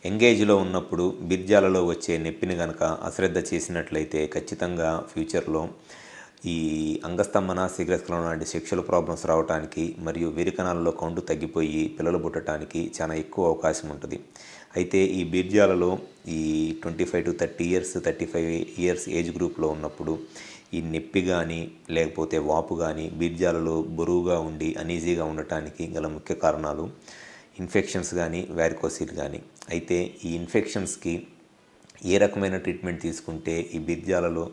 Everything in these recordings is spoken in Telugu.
ఎంగేజ్లో ఉన్నప్పుడు బిర్జాలలో వచ్చే నొప్పిని గనక అశ్రద్ధ చేసినట్లయితే ఖచ్చితంగా ఫ్యూచర్లో ఈ అంగస్తంభన శీఘ్రస్ఖలనం లాంటి సెక్షువల్ ప్రాబ్లమ్స్ రావడానికి మరియు విరికణాలలో కౌంటు తగ్గిపోయి పిల్లలు పుట్టడానికి చాలా ఎక్కువ అవకాశం ఉంటుంది. అయితే ఈ బీర్జాలలో ఈ 25 to 30 ఇయర్స్ 35 ఇయర్స్ ఏజ్ గ్రూప్లో ఉన్నప్పుడు ఈ నొప్పి కానీ లేకపోతే వాపు కానీ బీర్జాలలో బరువుగా ఉండి అనీజీగా ఉండటానికి గల ముఖ్య కారణాలు ఇన్ఫెక్షన్స్ కానీ వారికోసిల్ కానీ. అయితే ఈ ఇన్ఫెక్షన్స్కి ఏ రకమైన ట్రీట్మెంట్ తీసుకుంటే ఈ బీర్జాలలో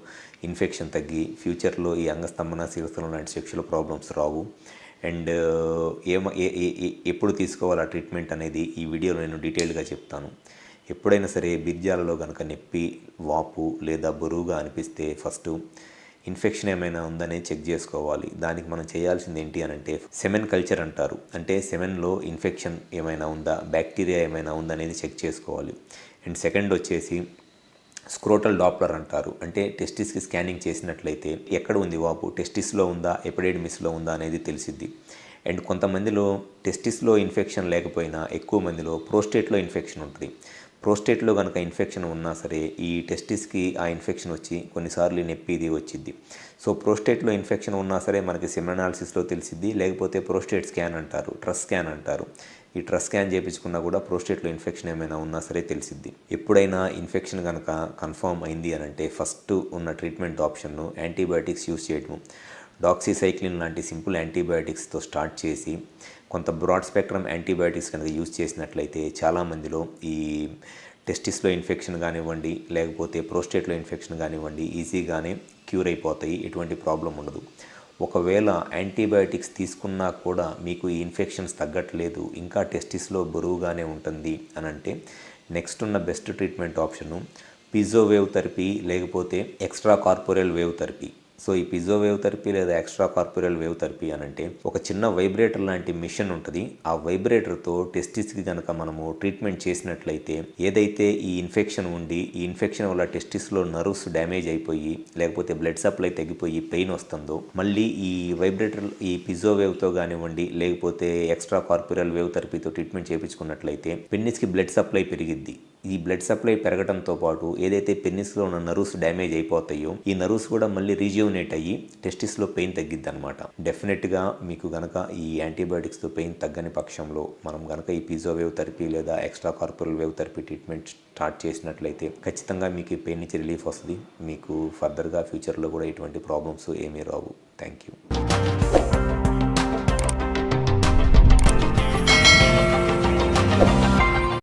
ఇన్ఫెక్షన్ తగ్గి ఫ్యూచర్లో ఈ అంగస్తంభన శీఘ్రస్ఖలనం లాంటి సెక్షువల్ ప్రాబ్లమ్స్ రావు అండ్ ఎప్పుడు తీసుకోవాలి ఆ ట్రీట్మెంట్ అనేది ఈ వీడియోలో నేను డీటెయిల్గా చెప్తాను. ఎప్పుడైనా సరే బీర్జాలలో కనుక నొప్పి వాపు లేదా బరువుగా అనిపిస్తే ఫస్ట్ ఇన్ఫెక్షన్ ఏమైనా ఉందని చెక్ చేసుకోవాలి. దానికి మనం చేయాల్సింది ఏంటి అని అంటే సెమెన్ కల్చర్ అంటారు. అంటే సెమెన్లో ఇన్ఫెక్షన్ ఏమైనా ఉందా, బ్యాక్టీరియా ఏమైనా ఉందా అనేది చెక్ చేసుకోవాలి. అండ్ సెకండ్ వచ్చేసి స్క్రోటల్ డాప్లర్ అంటారు. అంటే టెస్టిస్కి స్కానింగ్ చేసినట్లయితే ఎక్కడ ఉంది వాపు, టెస్టిస్లో ఉందా ఎపిడెడిమిస్లో ఉందా అనేది తెలిసిద్ది. అండ్ కొంతమందిలో టెస్టిస్లో ఇన్ఫెక్షన్ లేకపోయినా ఎక్కువ మందిలో ప్రోస్టేట్లో ఇన్ఫెక్షన్ ఉంటుంది. ప్రోస్టేట్లో కనుక ఇన్ఫెక్షన్ ఉన్నా సరే ఈ టెస్టిస్కి ఆ ఇన్ఫెక్షన్ వచ్చి కొన్నిసార్లు నొప్పి ఇది వచ్చింది. సో ప్రోస్టేట్లో ఇన్ఫెక్షన్ ఉన్నా సరే మనకి సెమెనాలిసిస్లో తెలిసిద్ది, లేకపోతే ప్రోస్టేట్ స్కాన్ అంటారు, ట్రస్ స్కాన్ అంటారు. ఈ ట్రస్ స్కాన్ చేయించుకున్నా కూడా ప్రోస్టేట్లో ఇన్ఫెక్షన్ ఏమైనా ఉన్నా సరే తెలిసిద్ది. ఎప్పుడైనా ఇన్ఫెక్షన్ కనుక కన్ఫర్మ్ అయింది అని అంటే ఫస్ట్ ఉన్న ట్రీట్మెంట్ ఆప్షన్ను యాంటీబయాటిక్స్ యూస్ చేయడము. డాక్సీసైక్లిన్ లాంటి సింపుల్ యాంటీబయాటిక్స్తో స్టార్ట్ చేసి కొంత బ్రాడ్ స్పెక్ట్రమ్ యాంటీబయాటిక్స్ కనుక యూజ్ చేసినట్లయితే చాలామందిలో ఈ టెస్టిస్లో ఇన్ఫెక్షన్ కానివ్వండి లేకపోతే ప్రోస్టేట్లో ఇన్ఫెక్షన్ కానివ్వండి ఈజీగానే క్యూర్ అయిపోతాయి, ఎటువంటి ప్రాబ్లం ఉండదు. ఒకవేళ యాంటీబయాటిక్స్ తీసుకున్నా కూడా మీకు ఈ ఇన్ఫెక్షన్స్ తగ్గట్లేదు, ఇంకా టెస్టిస్లో బరువుగానే ఉంటుంది అని అంటే నెక్స్ట్ ఉన్న best treatment option piezo wave therapy లేకపోతే extra corporeal wave therapy. So ఈ పిజో వేవ్ థెరపీ లేదా ఎక్స్ట్రా కార్పోరియల్ వేవ్ థెరపీ అని అంటే ఒక చిన్న వైబ్రేటర్ లాంటి మిషన్ ఉంటుంది. ఆ వైబ్రేటర్తో టెస్టిస్కి కనుక మనము ట్రీట్మెంట్ చేసినట్లయితే ఏదైతే ఈ ఇన్ఫెక్షన్ ఉండి ఈ ఇన్ఫెక్షన్ వల్ల టెస్టిస్లో నర్వ్స్ డ్యామేజ్ అయిపోయి లేకపోతే బ్లడ్ సప్లై తగ్గిపోయి పెయిన్ వస్తుందో మళ్ళీ ఈ వైబ్రేటర్ ఈ పిజో వేవ్తో కానివ్వండి లేకపోతే ఎక్స్ట్రా కార్పోరియల్ వేవ్ థెరపీతో ట్రీట్మెంట్ చేయించుకున్నట్లయితే పెన్నిస్కి బ్లడ్ సప్లై పెరిగిద్ది. ఈ బ్లడ్ సప్లై పెరగడంతో పాటు ఏదైతే పెన్నిస్లో ఉన్న నర్వ్స్ డ్యామేజ్ అయిపోతాయో ఈ నర్వ్స్ కూడా మళ్ళీ రీజ్యూనేట్ అయ్యి టెస్టిస్లో పెయిన్ తగ్గిద్ది అనమాట. డెఫినెట్గా మీకు గనక ఈ యాంటీబయాటిక్స్తో పెయిన్ తగ్గని పక్షంలో మనం గనక ఈ పిజో వేవ్ థెరపీ లేదా extra corporal wave therapy treatment start చేసినట్లయితే ఖచ్చితంగా మీకు ఈ పెయిన్ నుంచి రిలీఫ్ వస్తుంది. మీకు ఫర్దర్గా ఫ్యూచర్లో కూడా ఎటువంటి ప్రాబ్లమ్స్ ఏమీ రావు. Thank you.